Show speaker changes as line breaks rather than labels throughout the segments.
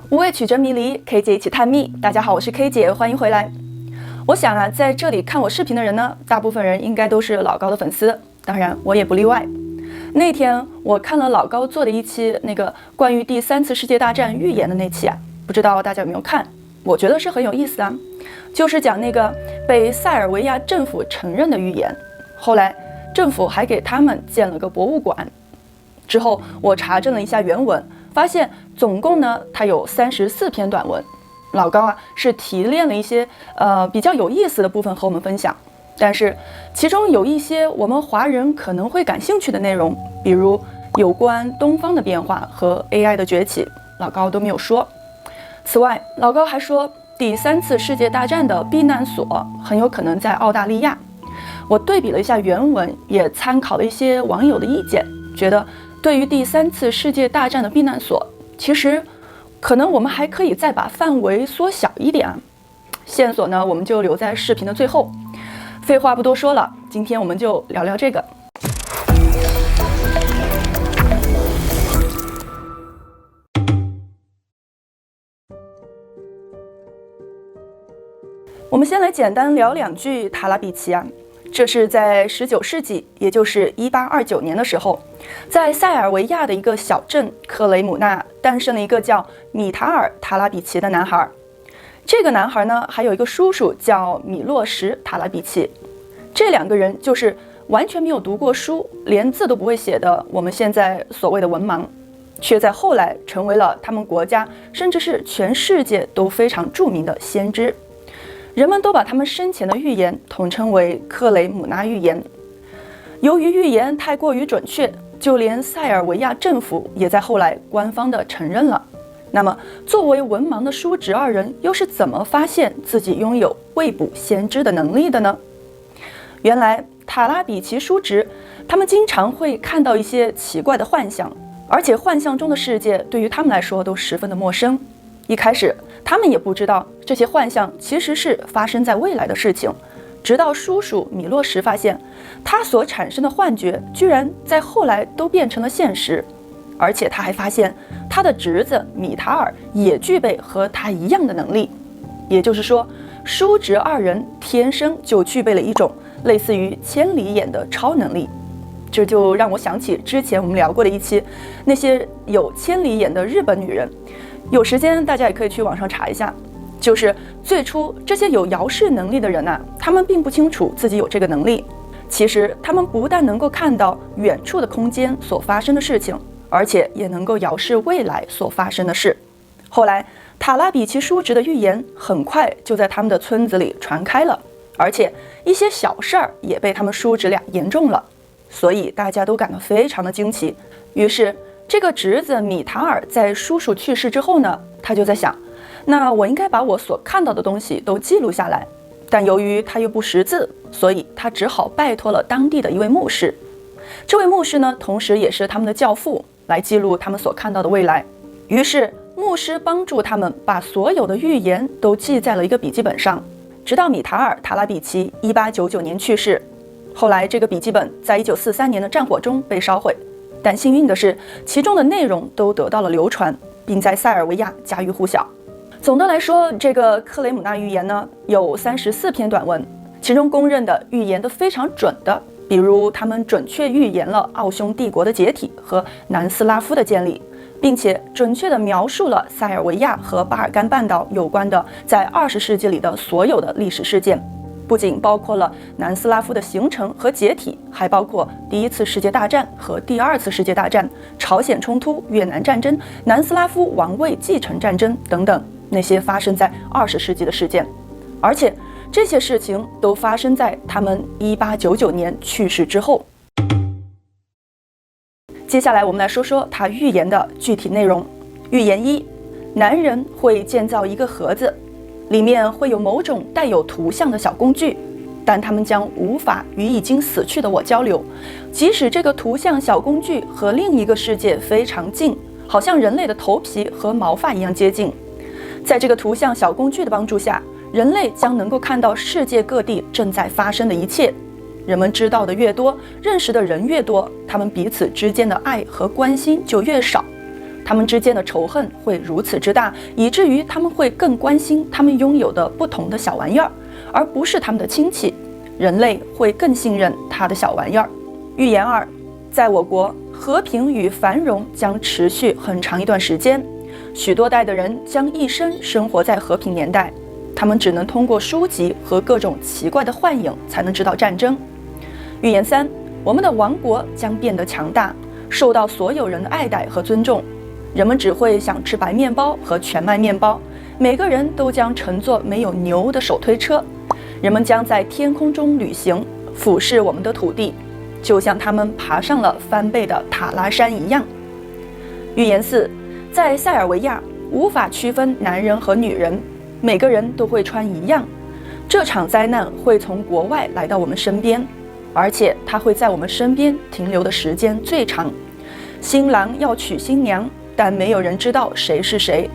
无畏曲折迷离 ，K 姐一起探秘。大家好，我是 K 姐，欢迎回来。我想啊，在这里看我视频的人呢，大部分人应该都是老高的粉丝，当然我也不例外。那天我看了老高做的一期那个关于第3次世界大战预言的那期啊，不知道大家有没有看？我觉得是很有意思啊，就是讲那个被塞尔维亚政府承认的预言，后来政府还给他们建了个博物馆。之后我查证了一下原文，发现总共呢它有34篇短文。老高啊是提炼了一些比较有意思的部分和我们分享，但是其中有一些我们华人可能会感兴趣的内容，比如有关东方的变化和 AI 的崛起，老高都没有说。此外，老高还说第3次世界大战的避难所很有可能在澳大利亚。我对比了一下原文，也参考了一些网友的意见，觉得对于第3次世界大战的避难所，其实可能我们还可以再把范围缩小一点啊。线索呢，我们就留在视频的最后。废话不多说了，今天我们就聊聊这个。我们先来简单聊2句塔拉比奇啊。这是在19世纪，也就是1829年的时候，在塞尔维亚的一个小镇克雷姆纳诞生了一个叫米塔尔·塔拉比奇的男孩。这个男孩呢，还有一个叔叔叫米洛什·塔拉比奇。这2个人就是完全没有读过书，连字都不会写的我们现在所谓的文盲，却在后来成为了他们国家甚至是全世界都非常著名的先知。人们都把他们生前的预言统称为克雷姆纳预言。由于预言太过于准确，就连塞尔维亚政府也在后来官方的承认了。那么作为文盲的叔侄2人又是怎么发现自己拥有未卜先知的能力的呢？原来塔拉比奇叔侄他们经常会看到一些奇怪的幻象，而且幻象中的世界对于他们来说都十分的陌生。一开始他们也不知道这些幻象其实是发生在未来的事情，直到叔叔米洛什发现他所产生的幻觉居然在后来都变成了现实。而且他还发现他的侄子米塔尔也具备和他一样的能力，也就是说叔侄2人天生就具备了一种类似于千里眼的超能力。这就让我想起之前我们聊过的一期，那些有千里眼的日本女人。有时间大家也可以去网上查一下，就是最初这些有遥视能力的人啊，他们并不清楚自己有这个能力。其实他们不但能够看到远处的空间所发生的事情，而且也能够遥视未来所发生的事。后来塔拉比奇叔侄的预言很快就在他们的村子里传开了，而且一些小事儿也被他们叔侄俩言中了，所以大家都感到非常的惊奇。于是这个侄子米塔尔在叔叔去世之后呢，他就在想，那我应该把我所看到的东西都记录下来。但由于他又不识字，所以他只好拜托了当地的一位牧师。这位牧师呢，同时也是他们的教父，来记录他们所看到的未来。于是牧师帮助他们把所有的预言都记在了一个笔记本上，直到米塔尔·塔拉比奇1899年去世。后来这个笔记本在1943年的战火中被烧毁，但幸运的是，其中的内容都得到了流传，并在塞尔维亚家喻户晓。总的来说，这个克雷姆纳预言呢，有34篇短文，其中公认的预言都非常准的，比如他们准确预言了奥匈帝国的解体和南斯拉夫的建立，并且准确地描述了塞尔维亚和巴尔干半岛有关的在20世纪里的所有的历史事件。不仅包括了南斯拉夫的形成和解体，还包括第1次世界大战和第2次世界大战、朝鲜冲突、越南战争、南斯拉夫王位继承战争等等那些发生在20世纪的事件。而且这些事情都发生在他们1899年去世之后。接下来我们来说说他预言的具体内容。预言1：男人会建造一个盒子，里面会有某种带有图像的小工具，但他们将无法与已经死去的我交流，即使这个图像小工具和另一个世界非常近，好像人类的头皮和毛发一样接近。在这个图像小工具的帮助下，人类将能够看到世界各地正在发生的一切。人们知道的越多，认识的人越多，他们彼此之间的爱和关心就越少。他们之间的仇恨会如此之大，以至于他们会更关心他们拥有的不同的小玩意儿，而不是他们的亲戚。人类会更信任他的小玩意儿。预言2，在我国，和平与繁荣将持续很长一段时间，许多代的人将一生生活在和平年代，他们只能通过书籍和各种奇怪的幻影才能知道战争。预言3，我们的王国将变得强大，受到所有人的爱戴和尊重，人们只会想吃白面包和全麦面包，每个人都将乘坐没有牛的手推车，人们将在天空中旅行，俯视我们的土地，就像他们爬上了翻倍的塔拉山一样。预言4，在塞尔维亚无法区分男人和女人，每个人都会穿一样。这场灾难会从国外来到我们身边，而且它会在我们身边停留的时间最长。新郎要娶新娘，但没有人知道谁是谁。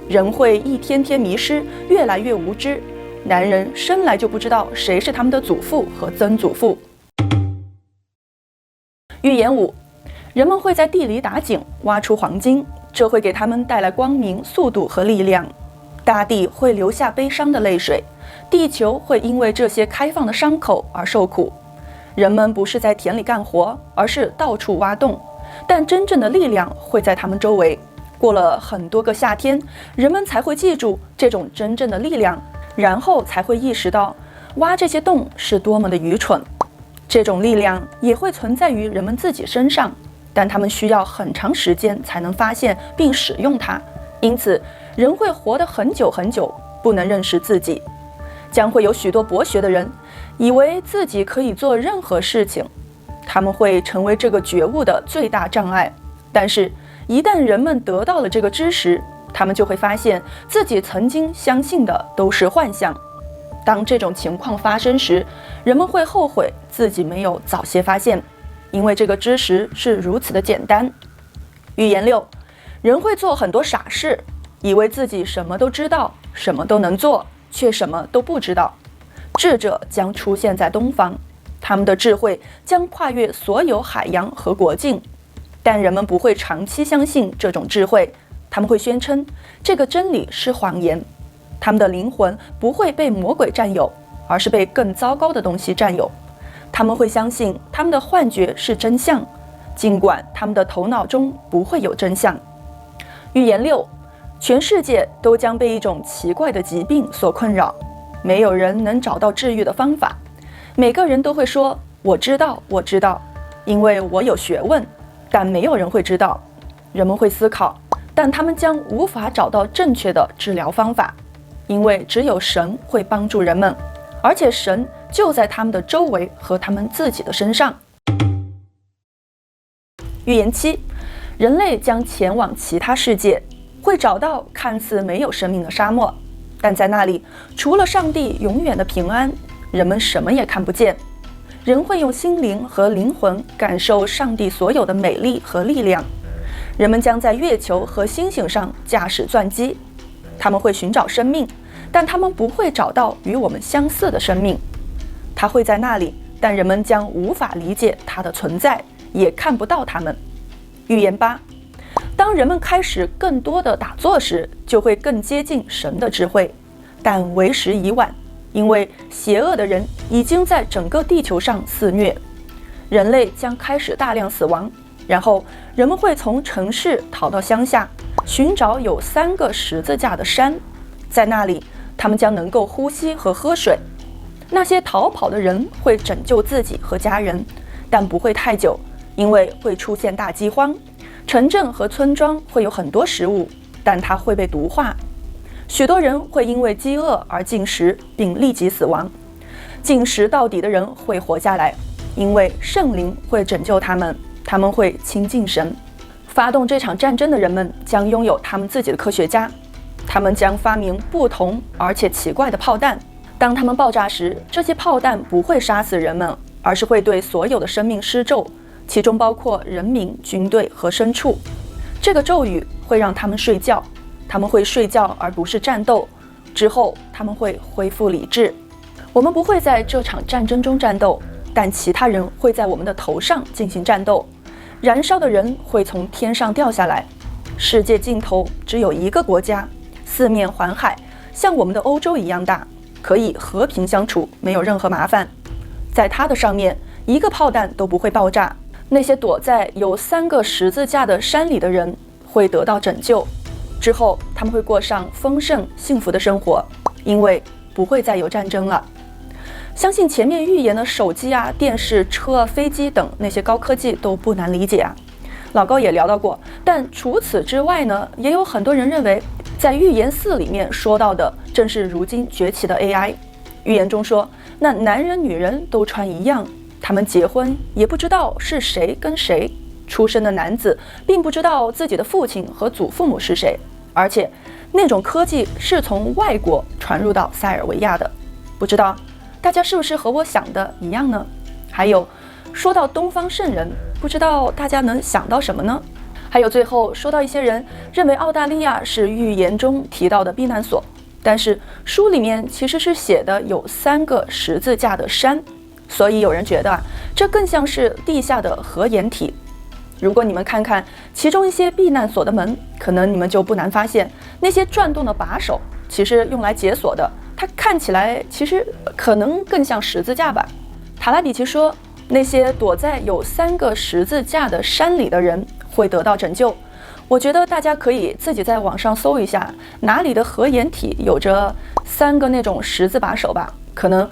人会一天天迷失，越来越无知。男人生来就不知道谁是他们的祖父和曾祖父。预言5，人们会在地里打井，挖出黄金，这会给他们带来光明、速度和力量。大地会流下悲伤的泪水，地球会因为这些开放的伤口而受苦。人们不是在田里干活，而是到处挖洞，但真正的力量会在他们周围。过了很多个夏天，人们才会记住这种真正的力量，然后才会意识到挖这些洞是多么的愚蠢。这种力量也会存在于人们自己身上，但他们需要很长时间才能发现并使用它，因此人会活得很久很久，不能认识自己。将会有许多博学的人以为自己可以做任何事情，他们会成为这个觉悟的最大障碍。但是一旦人们得到了这个知识，他们就会发现自己曾经相信的都是幻象。当这种情况发生时，人们会后悔自己没有早些发现，因为这个知识是如此的简单。预言6，人会做很多傻事，以为自己什么都知道，什么都能做，却什么都不知道。智者将出现在东方，他们的智慧将跨越所有海洋和国境，但人们不会长期相信这种智慧，他们会宣称这个真理是谎言。他们的灵魂不会被魔鬼占有，而是被更糟糕的东西占有。他们会相信他们的幻觉是真相，尽管他们的头脑中不会有真相。预言6，全世界都将被一种奇怪的疾病所困扰，没有人能找到治愈的方法。每个人都会说我知道，我知道，因为我有学问，但没有人会知道。人们会思考，但他们将无法找到正确的治疗方法，因为只有神会帮助人们，而且神就在他们的周围和他们自己的身上。预言7，人类将前往其他世界，会找到看似没有生命的沙漠，但在那里除了上帝永远的平安，人们什么也看不见。人会用心灵和灵魂感受上帝所有的美丽和力量。人们将在月球和星星上驾驶钻机，他们会寻找生命，但他们不会找到与我们相似的生命。它会在那里，但人们将无法理解它的存在，也看不到它们。预言8，当人们开始更多的打坐时，就会更接近神的智慧，但为时已晚，因为邪恶的人已经在整个地球上肆虐。人类将开始大量死亡，然后人们会从城市逃到乡下，寻找有3个十字架的山，在那里他们将能够呼吸和喝水。那些逃跑的人会拯救自己和家人，但不会太久，因为会出现大饥荒。城镇和村庄会有很多食物，但它会被毒化。许多人会因为饥饿而进食并立即死亡。进食到底的人会活下来，因为圣灵会拯救他们，他们会亲近神。发动这场战争的人们将拥有他们自己的科学家，他们将发明不同而且奇怪的炮弹。当它们爆炸时，这些炮弹不会杀死人们，而是会对所有的生命施咒，其中包括人民、军队和牲畜。这个咒语会让他们睡觉，他们会睡觉而不是战斗，之后他们会恢复理智。我们不会在这场战争中战斗，但其他人会在我们的头上进行战斗。燃烧的人会从天上掉下来，世界尽头只有一个国家，四面环海，像我们的欧洲一样大，可以和平相处，没有任何麻烦。在它的上面，一个炮弹都不会爆炸。那些躲在有3个十字架的山里的人会得到拯救，之后他们会过上丰盛幸福的生活，因为不会再有战争了。相信前面预言的手机啊、电视、车、飞机等那些高科技都不难理解啊。老高也聊到过，但除此之外呢，也有很多人认为，在预言4里面说到的正是如今崛起的 AI。预言中说，那男人女人都穿一样，他们结婚也不知道是谁跟谁，出生的男子并不知道自己的父亲和祖父母是谁，而且那种科技是从外国传入到塞尔维亚的。不知道大家是不是和我想的一样呢？还有说到东方圣人，不知道大家能想到什么呢？还有最后说到一些人认为澳大利亚是预言中提到的避难所，但是书里面其实是写的有3个十字架的山，所以有人觉得这更像是地下的核掩体。如果你们看看其中一些避难所的门，可能你们就不难发现，那些转动的把手其实用来解锁的，它看起来其实可能更像十字架吧。塔拉比奇说，那些躲在有3个十字架的山里的人会得到拯救。我觉得大家可以自己在网上搜一下，哪里的核掩体有着3个那种十字把手吧。可能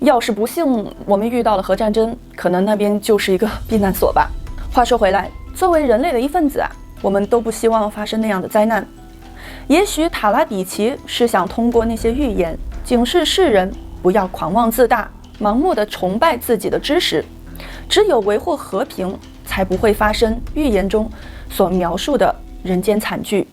要是不幸我们遇到了核战争，可能那边就是一个避难所吧。话说回来，作为人类的一份子啊，我们都不希望发生那样的灾难。也许塔拉比奇是想通过那些预言警示世人不要狂妄自大，盲目的崇拜自己的知识，只有维护和平，才不会发生预言中所描述的人间惨剧。